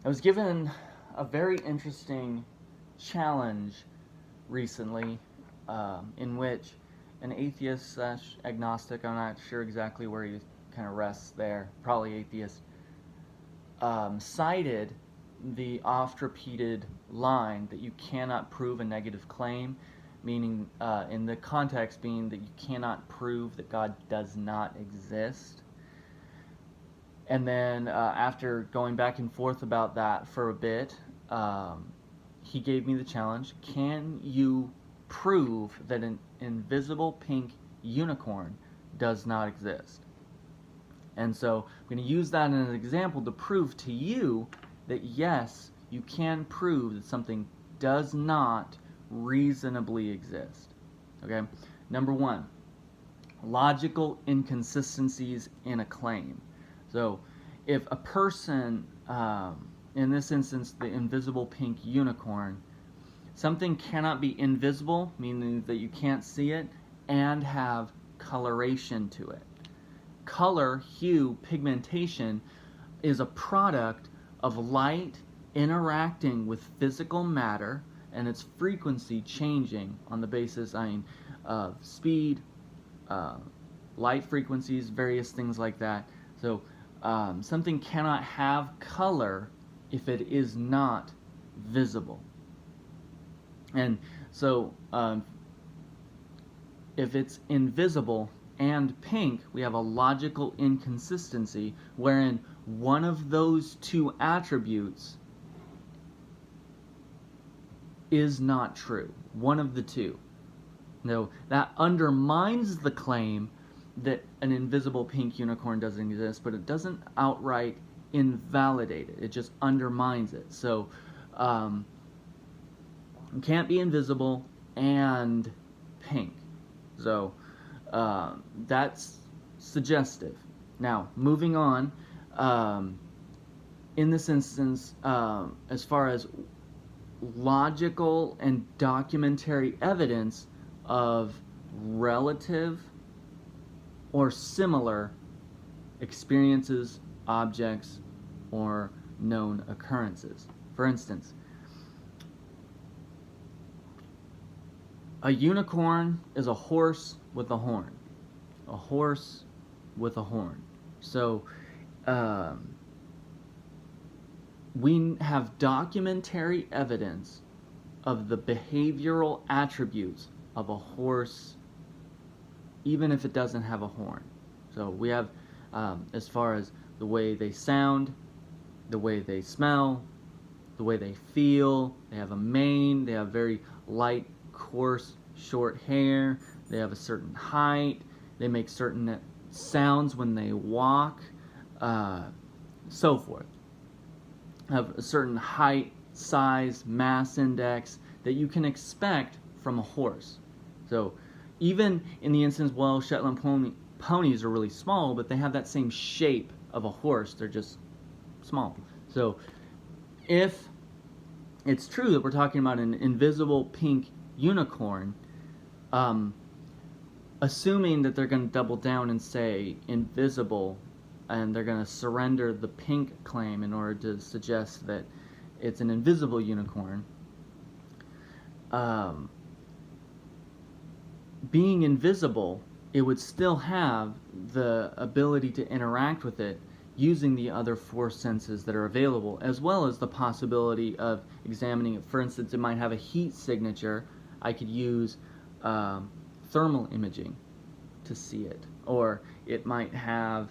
I was given a very interesting challenge recently, in which an atheist slash agnostic, I'm not sure exactly where he kind of rests there, probably atheist, cited the oft-repeated line that you cannot prove a negative claim, meaning in the context being that you cannot prove that God does not exist. And then after going back and forth about that for a bit, he gave me the challenge: can you prove that an invisible pink unicorn does not exist? And so I'm going to use that as an example to prove to you that yes, you can prove that something does not reasonably exist. Okay? Number one, logical inconsistencies in a claim. So if a person, in this instance the invisible pink unicorn, something cannot be invisible, meaning that you can't see it, and have coloration to it. Color, hue, pigmentation is a product of light interacting with physical matter and its frequency changing on the basis of speed, light frequencies, various things like that. So something cannot have color if it is not visible. And so if it's invisible and pink, we have a logical inconsistency wherein one of those two attributes is not true. One of the two. No, that undermines the claim that an invisible pink unicorn doesn't exist, but it doesn't outright invalidate it. It just undermines it. So it can't be invisible and pink. So that's suggestive. Now, moving on, in this instance, as far as logical and documentary evidence of relative or similar experiences, objects, or known occurrences. For instance, a unicorn is a horse with a horn. A horse with a horn. So we have documentary evidence of the behavioral attributes of a horse, even if it doesn't have a horn. So we have, as far as the way they sound, the way they smell, the way they feel, they have a mane, they have very light, coarse, short hair, they have a certain height, they make certain sounds when they walk, so forth. Have a certain height, size, mass index that you can expect from a horse. So even in the instance, well, Shetland ponies are really small, but they have that same shape of a horse. They're just small. So if it's true that we're talking about an invisible pink unicorn, assuming that they're going to double down and say invisible, and they're going to surrender the pink claim in order to suggest that it's an invisible unicorn, being invisible, it would still have the ability to interact with it using the other four senses that are available, as well as the possibility of examining it. For instance, it might have a heat signature. I could use thermal imaging to see it, or it might have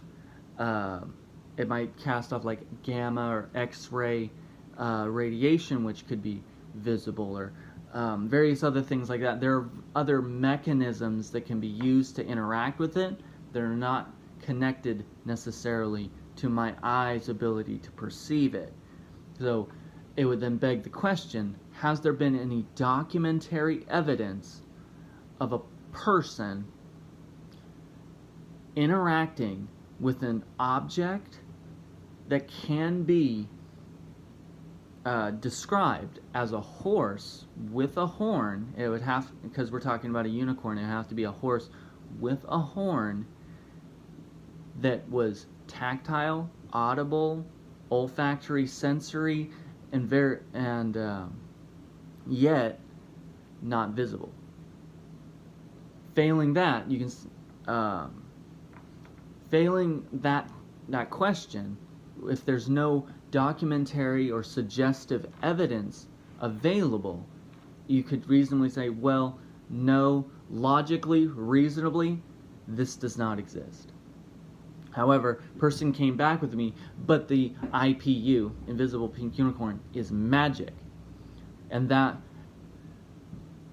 it might cast off like gamma or X-ray radiation, which could be visible, or various other things like that. There are other mechanisms that can be used to interact with it that are not connected necessarily to my eye's ability to perceive it. So it would then beg the question, has there been any documentary evidence of a person interacting with an object that can be described as a horse with a horn? It would have, because we're talking about a unicorn, it would have to be a horse with a horn that was tactile, audible, olfactory, sensory, and yet not visible. Failing that, you can failing that question, if there's no documentary or suggestive evidence available, you could reasonably say, well, no, logically, reasonably, this does not exist. However, person came back with me, but the IPU, invisible pink unicorn, is magic, and that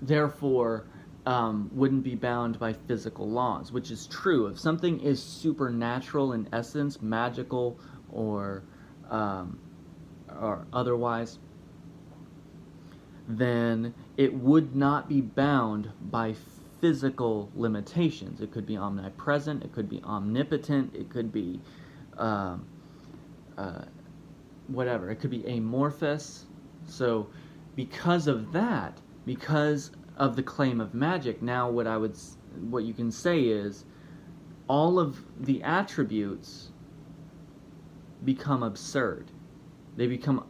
therefore wouldn't be bound by physical laws, which is true. If something is supernatural in essence, magical or otherwise, then it would not be bound by physical limitations. It could be omnipresent, it could be omnipotent, it could be whatever. It could be amorphous. So because of that, because of the claim of magic, now what you can say is all of the attributes become absurd. They become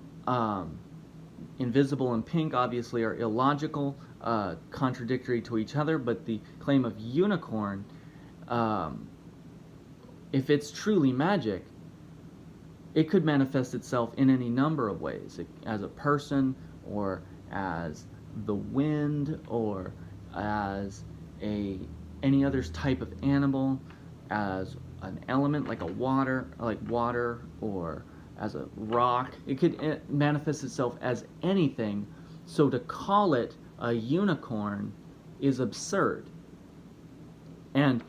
invisible and pink obviously are illogical, contradictory to each other, but the claim of unicorn, if it's truly magic, it could manifest itself in any number of ways, as a person, or as the wind, or as any other type of animal, as an element like water, or as a rock. It could manifest itself as anything. So to call it a unicorn is absurd, and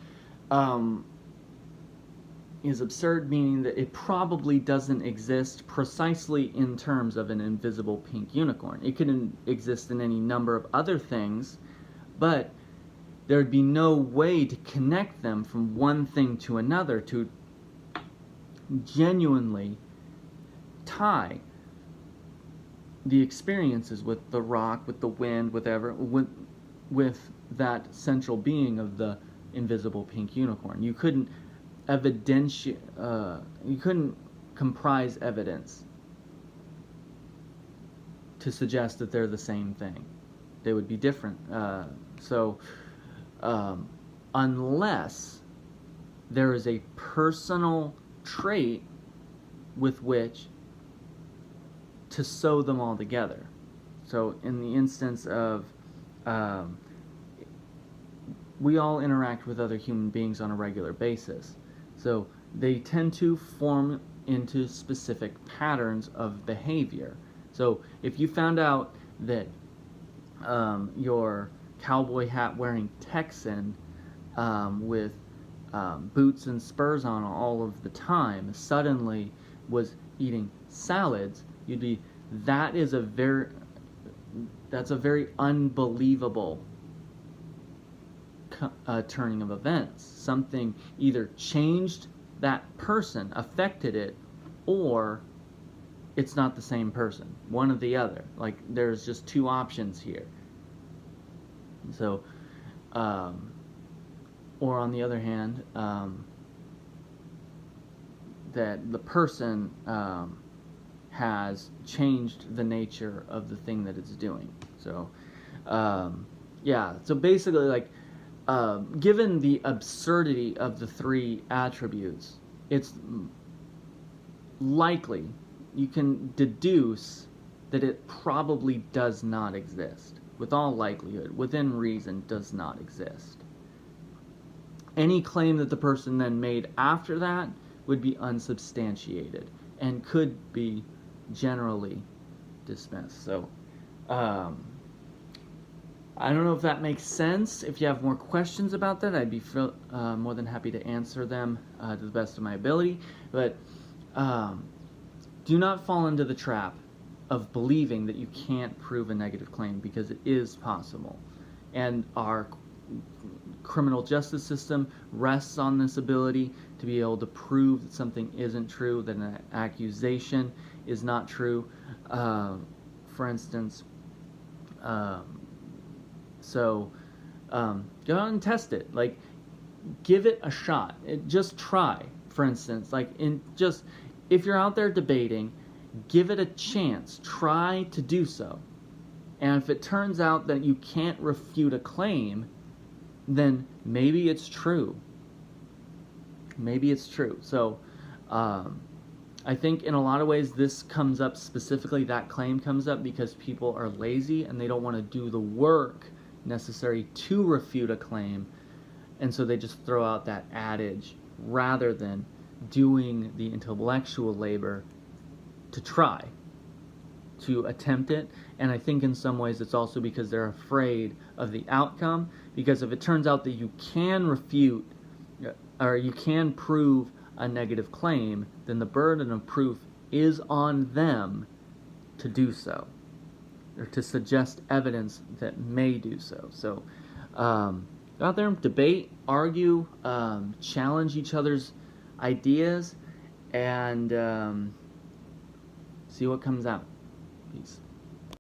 is absurd, meaning that it probably doesn't exist precisely in terms of an invisible pink unicorn. It could exist in any number of other things, but there would be no way to connect them from one thing to another to genuinely tie the experiences with the rock, with the wind, with that central being of the invisible pink unicorn. You couldn't you couldn't comprise evidence to suggest that they're the same thing. They would be different. Unless there is a personal trait with which to sew them all together. So in the instance of we all interact with other human beings on a regular basis. So they tend to form into specific patterns of behavior. So if you found out that your cowboy hat wearing Texan with boots and spurs on all of the time suddenly was eating salads, you'd be, that's a very unbelievable turning of events. Something either changed that person, affected it, or it's not the same person. One or the other. Like, there's just two options here. So, or on the other hand, that the person has changed the nature of the thing that it's doing. So, yeah. So basically, like, given the absurdity of the three attributes, it's likely you can deduce that it probably does not exist. With all likelihood, within reason, does not exist. Any claim that the person then made after that would be unsubstantiated and could be generally dismissed. So, I don't know if that makes sense. If you have more questions about that, I'd be more than happy to answer them to the best of my ability. But do not fall into the trap of believing that you can't prove a negative claim, because it is possible. And our criminal justice system rests on this ability to be able to prove that something isn't true, that an accusation is not true. For instance, so go out and test it. Like, give it a shot. Just try. For instance, like, if you're out there debating, give it a chance. Try to do so. And if it turns out that you can't refute a claim, then maybe it's true. Maybe it's true. So I think in a lot of ways this comes up, specifically that claim comes up because people are lazy and they don't want to do the work necessary to refute a claim, and so they just throw out that adage rather than doing the intellectual labor to try to attempt it. And I think in some ways it's also because they're afraid of the outcome, because if it turns out that you can refute or you can prove a negative claim, then the burden of proof is on them to do so, or to suggest evidence that may do so. So go out there and debate, argue, challenge each other's ideas, and see what comes out. Peace.